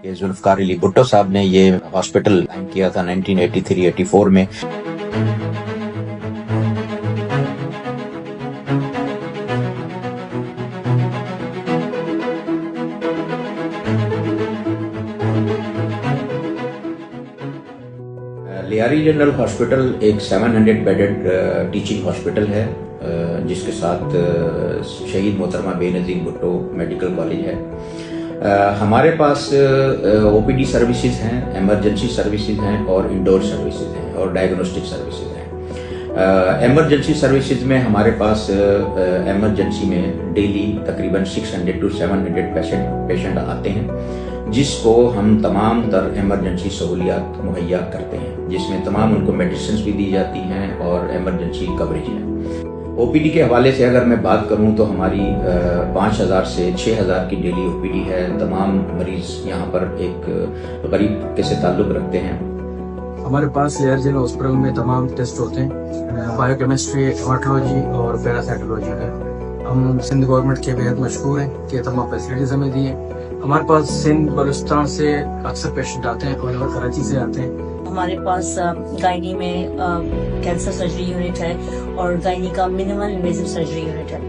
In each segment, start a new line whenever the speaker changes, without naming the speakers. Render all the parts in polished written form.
कि जुल्फकार अली भुट्टो साहब ने ये हॉस्पिटल किया था 1983-84 में। लियारी जनरल हॉस्पिटल एक 700 बेडेड टीचिंग हॉस्पिटल है, जिसके साथ शहीद मोहतरमा बेनज़ीर भुट्टो मेडिकल कॉलेज है। हमारे पास ओपीडी सर्विसेज हैं, एमरजेंसी सर्विसेज हैं और इंडोर सर्विसेज हैं और डायग्नोस्टिक सर्विसेज हैं। एमरजेंसी सर्विसेज में हमारे पास एमरजेंसी में डेली तकरीबन 600 to 700 पेशेंट आते हैं, जिसको हम तमाम तर एमरजेंसी सहूलियात मुहैया करते हैं, जिसमें तमाम उनको मेडिसिन भी दी जाती हैं और एमरजेंसी कवरेज है। ओपीडी के हवाले से अगर मैं बात करूं तो हमारी 5000 से 6000 की डेली ओपीडी है। तमाम मरीज यहाँ पर एक गरीब तबके से ताल्लुक रखते हैं।
हमारे पास लियारी जनरल हॉस्पिटल में तमाम टेस्ट होते हैं, बायोकेमिस्ट्री, हेमाटोलॉजी और पैरासाइटोलॉजी का। हम सिंध गवर्नमेंट के बेहद मशहूर हैं कि तमाम फैसिलिटीज हमें दी हैं। हमारे पास सिंध बलूचिस्तान से अक्सर पेशेंट आते हैं और कराची से आते हैं।
हमारे पास गायनी में कैंसर सर्जरी यूनिट है और गायनी का मिनिमल इन्वेजिव सर्जरी यूनिट है।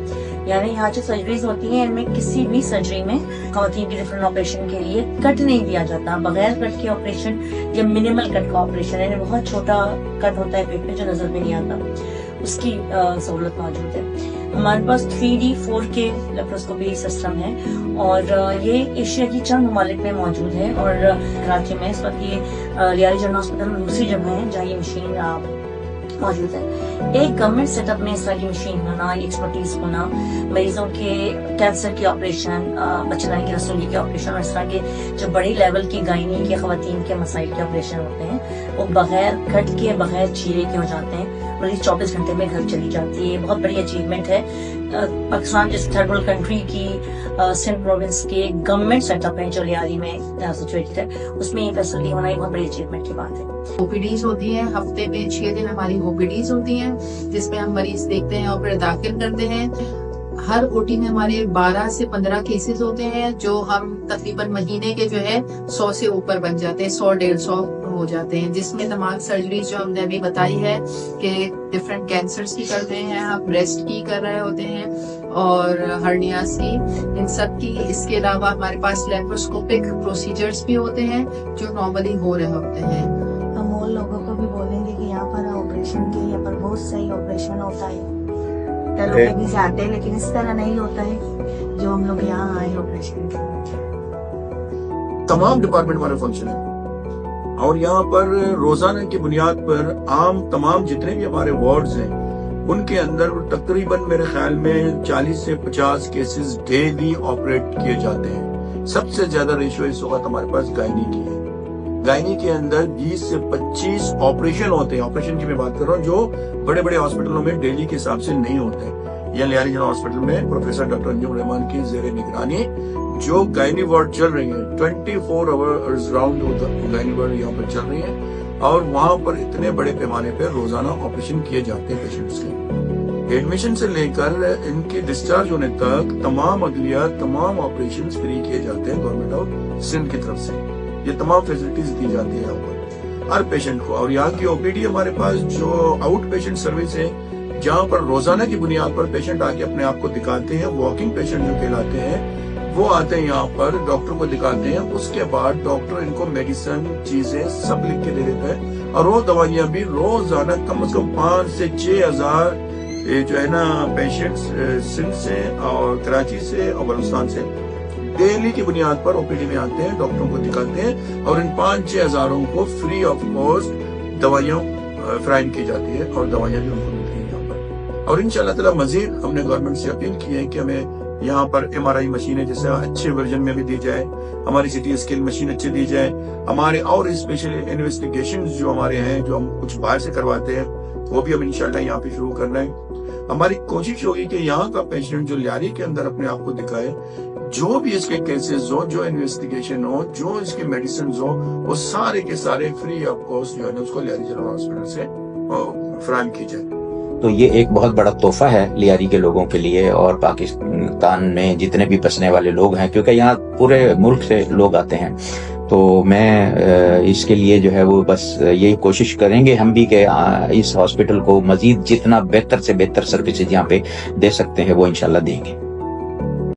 यानी यहाँ जो सर्जरीज होती हैं, इनमें किसी भी सर्जरी में खवातीन के डिफरेंट ऑपरेशन के लिए कट नहीं दिया जाता। बगैर कट के ऑपरेशन या मिनिमल कट का ऑपरेशन, यानी बहुत छोटा कट होता है पेट में जो नजर में नहीं आता, उसकी सहूलत मौजूद है। हमारे पास 3D 4K लेप्रोस्कोपी सिस्टम है और ये एशिया की चंद ममालिक में मौजूद है और कराची में इस वक्त ये लियारी जनरल हॉस्पिटल में दूसरी जगह है जहाँ ये मशीन मौजूद है। एक गवर्नमेंट सेटअप में इस तरह की मशीन होना, एक्सपर्टीज होना, मरीजों के कैंसर के ऑपरेशन, बच्चेदानी की रसोली के ऑपरेशन और इस तरह के जो बड़ी लेवल की गायनी के खवातीन के मसाइल के ऑपरेशन होते हैं, वो बगैर कट के, बगैर चीरे के हो जाते हैं। मरीज 24 घंटे में घर चली जाती है। बहुत बड़ी अचीवमेंट है। पाकिस्तान जैसे थर्ड वर्ल्ड कंट्री की सिंध प्रोविंस के गवर्नमेंट सेटअप है जो लियारी में सिचुएटेड है, उसमें ये फैसिलिटी होना एक बहुत बड़ी अचीवमेंट की बात है।
ओपीडीज होती है, हफ्ते में 6 दिन हमारी ओपीडीज होती हैं, जिसमें हम मरीज देखते हैं और फिर दाखिल करते हैं। हर ओटी में हमारे 12 से 15 केसेस होते हैं, जो हम तकरीबन महीने के जो है 100 से ऊपर बन जाते हैं, 100-150 हो जाते हैं, जिसमें तमाम सर्जरी जो हमने अभी बताई है कि डिफरेंट कैंसर्स की करते हैं, हम ब्रेस्ट की कर रहे होते हैं और हर्नियास की, इन सब की। इसके अलावा हमारे पास लेप्रोस्कोपिक प्रोसीजर्स भी होते हैं जो नॉर्मली हो रहे होते हैं।
हम और लोगों को भी बोलेंगे कि यहाँ पर ऑपरेशन के, यहाँ पर बहुत सही ऑपरेशन होता है। लोग भी जाते हैं लेकिन इस तरह नहीं होता है जो हम लोग यहाँ आए ऑपरेशन के।
तमाम डिपार्टमेंट वाले फंक्शन है और यहाँ पर रोजाना की बुनियाद पर आम तमाम जितने भी हमारे वार्ड्स हैं, उनके अंदर तकरीबन मेरे ख्याल में 40 से 50 केसेस डेली ऑपरेट किए जाते हैं। सबसे ज्यादा रेशियो इस वक्त हमारे पास गायनी की है। गायनी के अंदर 20 से 25 ऑपरेशन होते हैं। ऑपरेशन की मैं बात कर रहा हूँ जो बड़े बड़े हॉस्पिटलों में डेली के हिसाब से नहीं होते। यह लियारी जनरल हॉस्पिटल में प्रोफेसर डॉक्टर अंजुम रहमान की जेर निगरानी जो गायनी वार्ड चल रही है, 24 आवर्स राउंड गायनी वार्ड यहाँ पर चल रही है और वहाँ पर इतने बड़े पैमाने पर रोजाना ऑपरेशन किए जाते हैं पेशेंट्स के। एडमिशन से लेकर इनके डिस्चार्ज होने तक तमाम अदलियात, तमाम ऑपरेशन फ्री किए जाते हैं गवर्नमेंट ऑफ सिंध की तरफ से। ये तमाम फैसिलिटीज दी जाती है यहाँ पर हर पेशेंट को। और यहाँ की ओपीडी हमारे पास जो आउट पेशेंट सर्विस है, जहाँ पर रोजाना की बुनियाद पर पेशेंट आके अपने आप को दिखाते हैं, वॉकिंग पेशेंट जो कहलाते हैं, वो आते हैं यहाँ पर डॉक्टर को दिखाते हैं। उसके बाद डॉक्टर इनको मेडिसिन चीजें सब लिख के दे देता है और वो दवाइयाँ भी रोजाना कम से कम 5 से 6000 जो है ना पेशेंट्स सिंध से और कराची से और बलूचिस्तान से डेली की बुनियाद पर ओपीडी में आते हैं, डॉक्टरों को दिखाते हैं और इन 5-6 हजारों को फ्री ऑफ कॉस्ट दवाइयाँ फ्राहम की जाती है और दवाइयाँ भी उनको मिलती है यहाँ पर। और इंशाल्लाह ताला मजीद हमने गवर्नमेंट से अपील की है कि हमें यहाँ पर MRI मशीनें जैसे अच्छे वर्जन में भी दी जाए, हमारी CT स्कैन मशीन अच्छी दी जाए, हमारे और स्पेशल इन्वेस्टिगेशन जो हमारे हैं जो हम कुछ बाहर से करवाते हैं वो भी हम इंशाल्लाह यहाँ पे शुरू कर रहे हैं। हमारी कोशिश होगी कि यहाँ का पेशेंट जो लियारी के अंदर अपने आप को दिखाए, जो भी इसके केसेस हो, जो इन्वेस्टिगेशन हो, जो इसके मेडिसिन हो, वो सारे के सारे फ्री ऑफ कॉस्ट जो है उसको लियारी जनरल हॉस्पिटल से फ्राहम की जाए।
तो ये एक बहुत बड़ा तोहफा है लियारी के लोगों के लिए और पाकिस्तान में जितने भी बसने वाले लोग हैं, क्योंकि यहाँ पूरे मुल्क से लोग आते हैं। तो मैं इसके लिए जो है वो बस यही कोशिश करेंगे हम भी कि इस हॉस्पिटल को मजीद जितना बेहतर से बेहतर सर्विसेज यहाँ पे दे सकते हैं वो इंशाल्लाह देंगे।